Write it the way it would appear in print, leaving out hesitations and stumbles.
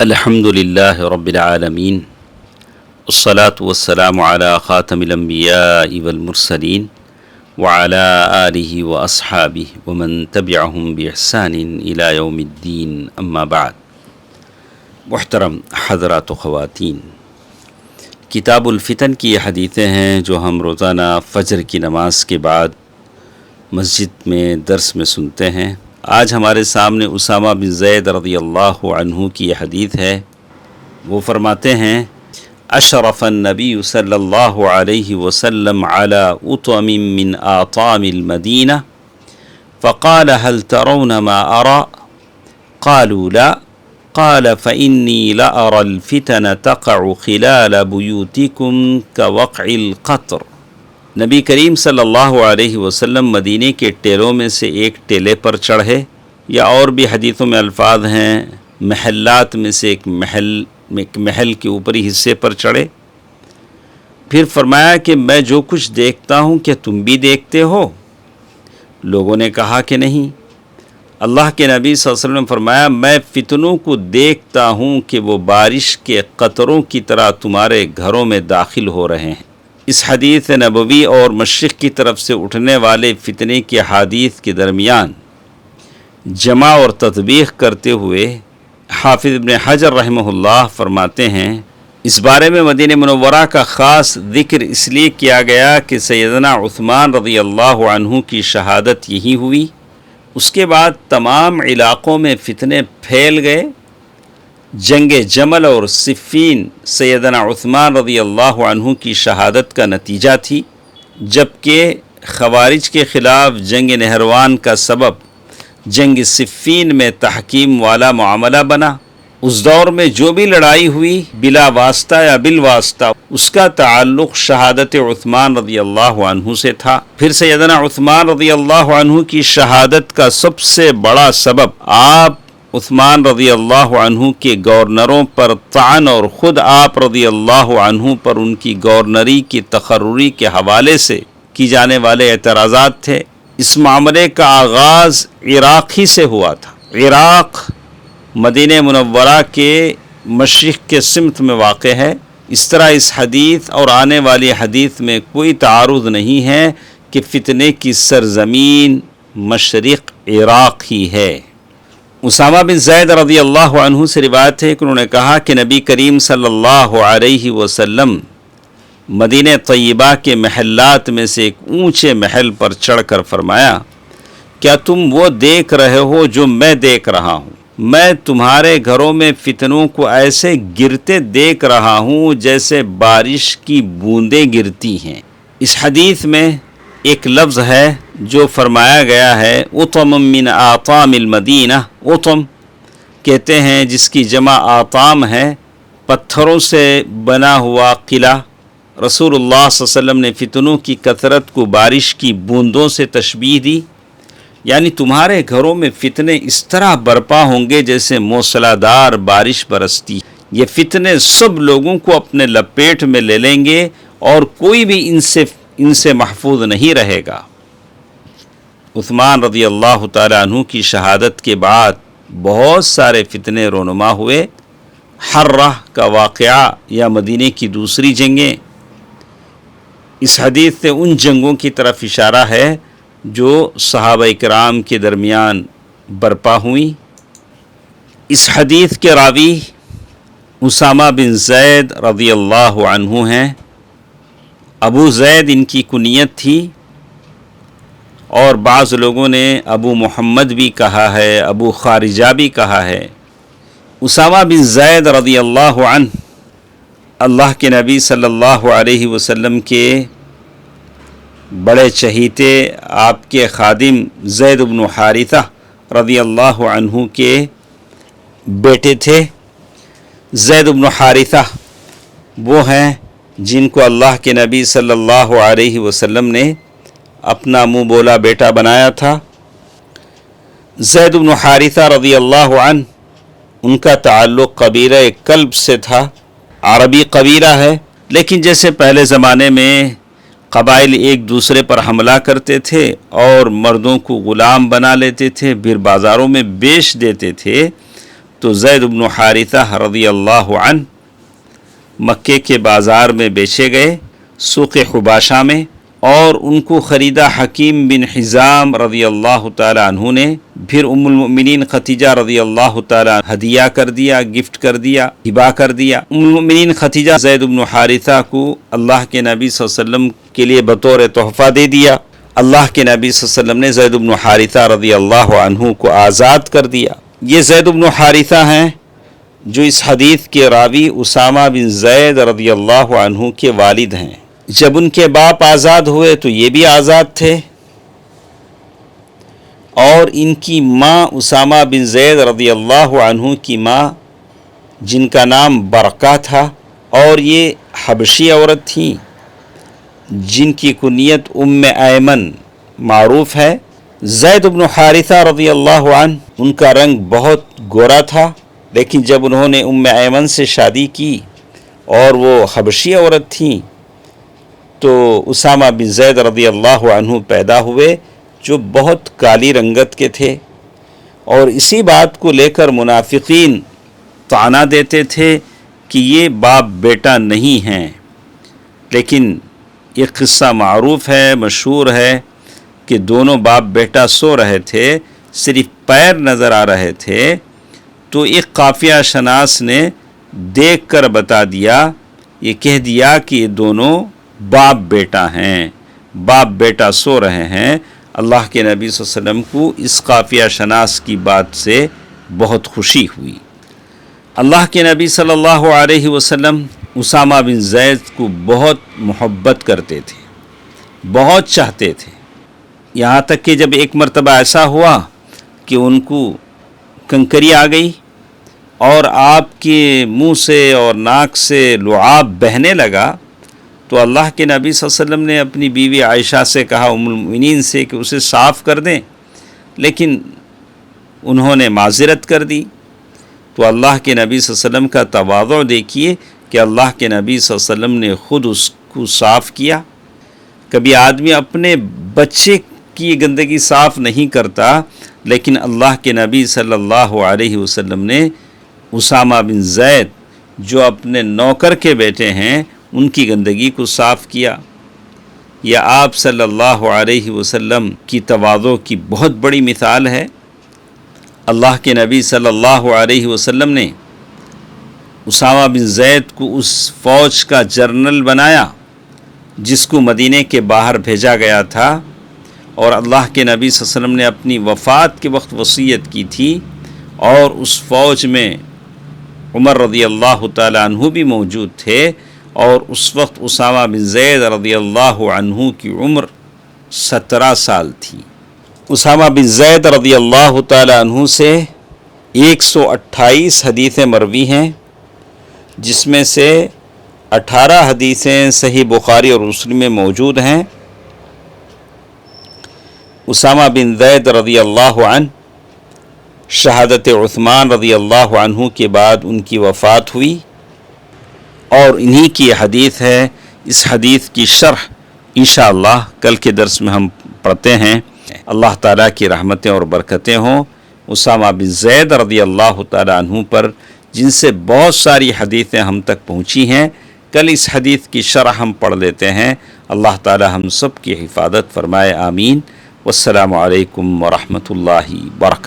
الحمد للہ رب العالمین والصلاة والسلام علی خاتم الانبیاء والمرسلین وعلی آلہ واصحابہ ومن تبعہم بإحسان الی یوم الدین اما بعد۔ محترم حضرات و خواتین، کتاب الفتن کی یہ حدیثیں ہیں جو ہم روزانہ فجر کی نماز کے بعد مسجد میں درس میں سنتے ہیں۔ آج ہمارے سامنے اسامہ بن زید رضی اللہ عنہ کی یہ حدیث ہے۔ وہ فرماتے ہیں، اشرف النبی صلی اللہ علیہ وسلم علی اطعم من اطعام المدینہ فقال هل ترون ما ارى قالوا لا قال فإني لأرى الفتن تقع خلال بيوتكم كوقع القطر۔ نبی کریم صلی اللہ علیہ وسلم مدینے کے ٹیلوں میں سے ایک ٹیلے پر چڑھے، یا اور بھی حدیثوں میں الفاظ ہیں محلات میں سے ایک محل کے اوپری حصے پر چڑھے، پھر فرمایا کہ میں جو کچھ دیکھتا ہوں کیا تم بھی دیکھتے ہو؟ لوگوں نے کہا کہ نہیں۔ اللہ کے نبی صلی اللہ علیہ وسلم نے فرمایا، میں فتنوں کو دیکھتا ہوں کہ وہ بارش کے قطروں کی طرح تمہارے گھروں میں داخل ہو رہے ہیں۔ اس حدیث نبوی اور مشرق کی طرف سے اٹھنے والے فتنے کے حدیث کے درمیان جمع اور تطبیق کرتے ہوئے حافظ ابن حجر رحمہ اللہ فرماتے ہیں، اس بارے میں مدینہ منورہ کا خاص ذکر اس لیے کیا گیا کہ سیدنا عثمان رضی اللہ عنہ کی شہادت یہی ہوئی، اس کے بعد تمام علاقوں میں فتنے پھیل گئے۔ جنگ جمل اور صفین سیدنا عثمان رضی اللہ عنہ کی شہادت کا نتیجہ تھی، جبکہ خوارج کے خلاف جنگ نہروان کا سبب جنگ صفین میں تحکیم والا معاملہ بنا۔ اس دور میں جو بھی لڑائی ہوئی بلا واسطہ یا بالواسطہ اس کا تعلق شہادت عثمان رضی اللہ عنہ سے تھا۔ پھر سیدنا عثمان رضی اللہ عنہ کی شہادت کا سب سے بڑا سبب آپ عثمان رضی اللہ عنہ کے گورنروں پر طعن اور خود آپ رضی اللہ عنہ پر ان کی گورنری کی تقرری کے حوالے سے کی جانے والے اعتراضات تھے۔ اس معاملے کا آغاز عراق ہی سے ہوا تھا۔ عراق مدینہ منورہ کے مشرق کے سمت میں واقع ہے۔ اس طرح اس حدیث اور آنے والی حدیث میں کوئی تعارض نہیں ہے کہ فتنے کی سرزمین مشرق عراق ہی ہے۔ اسامہ بن زید رضی اللہ عنہ سے روایت ہے کہ انہوں نے کہا کہ نبی کریم صلی اللہ علیہ وسلم مدینہ طیبہ کے محلات میں سے ایک اونچے محل پر چڑھ کر فرمایا، کیا تم وہ دیکھ رہے ہو جو میں دیکھ رہا ہوں؟ میں تمہارے گھروں میں فتنوں کو ایسے گرتے دیکھ رہا ہوں جیسے بارش کی بوندیں گرتی ہیں۔ اس حدیث میں ایک لفظ ہے جو فرمایا گیا ہے اطم من اطام المدینہ۔ اطم کہتے ہیں جس کی جمع اطام ہے، پتھروں سے بنا ہوا قلعہ۔ رسول اللہ صلی اللہ علیہ وسلم نے فتنوں کی کثرت کو بارش کی بوندوں سے تشبیہ دی، یعنی تمہارے گھروں میں فتنے اس طرح برپا ہوں گے جیسے موسلا دار بارش برستی۔ یہ فتنے سب لوگوں کو اپنے لپیٹ میں لے لیں گے اور کوئی بھی ان سے محفوظ نہیں رہے گا۔ عثمان رضی اللہ تعالیٰ عنہ کی شہادت کے بعد بہت سارے فتنے رونما ہوئے۔ حرہ کا واقعہ یا مدینے کی دوسری جنگیں، اس حدیث سے ان جنگوں کی طرف اشارہ ہے جو صحابہ کرام کے درمیان برپا ہوئیں۔ اس حدیث کے راوی اسامہ بن زید رضی اللہ عنہ ہیں۔ ابو زید ان کی کنیت تھی، اور بعض لوگوں نے ابو محمد بھی کہا ہے، ابو خارجہ بھی کہا ہے۔ اسامہ بن زید رضی اللہ عنہ اللہ کے نبی صلی اللہ علیہ وسلم کے بڑے چہیتے، آپ کے خادم زید بن حارثہ رضی اللہ عنہ کے بیٹے تھے۔ زید بن حارثہ وہ ہیں جن کو اللہ کے نبی صلی اللہ علیہ وسلم نے اپنا منہ بولا بیٹا بنایا تھا۔ زید بن حارثہ رضی اللہ عنہ ان کا تعلق قبیلہ کلب سے تھا۔ عربی قبیلہ ہے، لیکن جیسے پہلے زمانے میں قبائل ایک دوسرے پر حملہ کرتے تھے اور مردوں کو غلام بنا لیتے تھے، پھر بازاروں میں بیچ دیتے تھے، تو زید بن حارثہ رضی اللہ عنہ مکے کے بازار میں بیچے گئے سوق حباشہ میں، اور ان کو خریدا حکیم بن حزام رضی اللہ تعالی عنہ نے۔ پھر ام المؤمنین ختیجہ رضی اللہ تعالی ہدیہ کر دیا، گفٹ کر دیا، ہبہ کر دیا۔ ام المؤمنین ختیجہ زید بن حارثہ کو اللہ کے نبی صلی اللہ علیہ وسلم کے لیے بطور تحفہ دے دیا۔ اللہ کے نبی صلی اللہ علیہ وسلم نے زید بن حارثہ رضی اللہ عنہ کو آزاد کر دیا۔ یہ زید بن حارثہ ہیں جو اس حدیث کے راوی اسامہ بن زید رضی اللہ عنہ کے والد ہیں۔ جب ان کے باپ آزاد ہوئے تو یہ بھی آزاد تھے، اور ان کی ماں اسامہ بن زید رضی اللہ عنہ کی ماں جن کا نام برقہ تھا، اور یہ حبشی عورت تھیں جن کی کنیت ام ایمن معروف ہے۔ زید بن حارثہ رضی اللہ عنہ ان کا رنگ بہت گورا تھا، لیکن جب انہوں نے ام ایمن سے شادی کی اور وہ حبشی عورت تھیں تو اسامہ بن زید رضی اللہ عنہ پیدا ہوئے جو بہت کالی رنگت کے تھے، اور اسی بات کو لے کر منافقین طعنہ دیتے تھے کہ یہ باپ بیٹا نہیں ہیں۔ لیکن یہ قصہ معروف ہے، مشہور ہے کہ دونوں باپ بیٹا سو رہے تھے، صرف پیر نظر آ رہے تھے، تو ایک قافیہ شناس نے دیکھ کر بتا دیا، یہ کہہ دیا کہ یہ دونوں باپ بیٹا ہیں، باپ بیٹا سو رہے ہیں۔ اللہ کے نبی صلی اللہ علیہ وسلم کو اس قافیہ شناس کی بات سے بہت خوشی ہوئی۔ اللہ کے نبی صلی اللہ علیہ وسلم اسامہ بن زید کو بہت محبت کرتے تھے، بہت چاہتے تھے، یہاں تک کہ جب ایک مرتبہ ایسا ہوا کہ ان کو کنکری آ گئی اور آپ کے منہ سے اور ناک سے لعاب بہنے لگا، تو اللہ کے نبی صلی اللہ علیہ وسلم نے اپنی بیوی عائشہ سے کہا، ام المؤمنین سے، کہ اسے صاف کر دیں، لیکن انہوں نے معذرت کر دی۔ تو اللہ کے نبی صلی اللہ علیہ وسلم کا تواضع دیکھیے کہ اللہ کے نبی صلی اللہ علیہ وسلم نے خود اس کو صاف کیا۔ کبھی آدمی اپنے بچے کی گندگی صاف نہیں کرتا، لیکن اللہ کے نبی صلی اللہ علیہ وسلم نے اسامہ بن زید جو اپنے نوکر کے بیٹے ہیں ان کی گندگی کو صاف کیا۔ یہ آپ صلی اللہ علیہ وسلم کی تواضع کی بہت بڑی مثال ہے۔ اللہ کے نبی صلی اللہ علیہ وسلم نے اسامہ بن زید کو اس فوج کا جنرل بنایا جس کو مدینے کے باہر بھیجا گیا تھا، اور اللہ کے نبی صلی اللہ علیہ وسلم نے اپنی وفات کے وقت وصیت کی تھی، اور اس فوج میں عمر رضی اللہ تعالی عنہ بھی موجود تھے، اور اس وقت اسامہ بن زید رضی اللہ عنہ کی عمر 17 سال تھی۔ اسامہ بن زید رضی اللہ تعالی عنہ سے 128 حدیثیں مروی ہیں، جس میں سے 18 حدیثیں صحیح بخاری اور مسلم میں موجود ہیں۔ اسامہ بن زید رضی اللہ عنہ شہادت عثمان رضی اللہ عنہ کے بعد ان کی وفات ہوئی، اور انہی کی حدیث ہے۔ اس حدیث کی شرح انشاءاللہ کل کے درس میں ہم پڑھتے ہیں۔ اللہ تعالیٰ کی رحمتیں اور برکتیں ہوں اسامہ بن زید رضی اللہ تعالی عنہ پر، جن سے بہت ساری حدیثیں ہم تک پہنچی ہیں۔ کل اس حدیث کی شرح ہم پڑھ لیتے ہیں۔ اللہ تعالیٰ ہم سب کی حفاظت فرمائے، آمین۔ والسلام علیکم ورحمۃ اللہ وبرکاتہ۔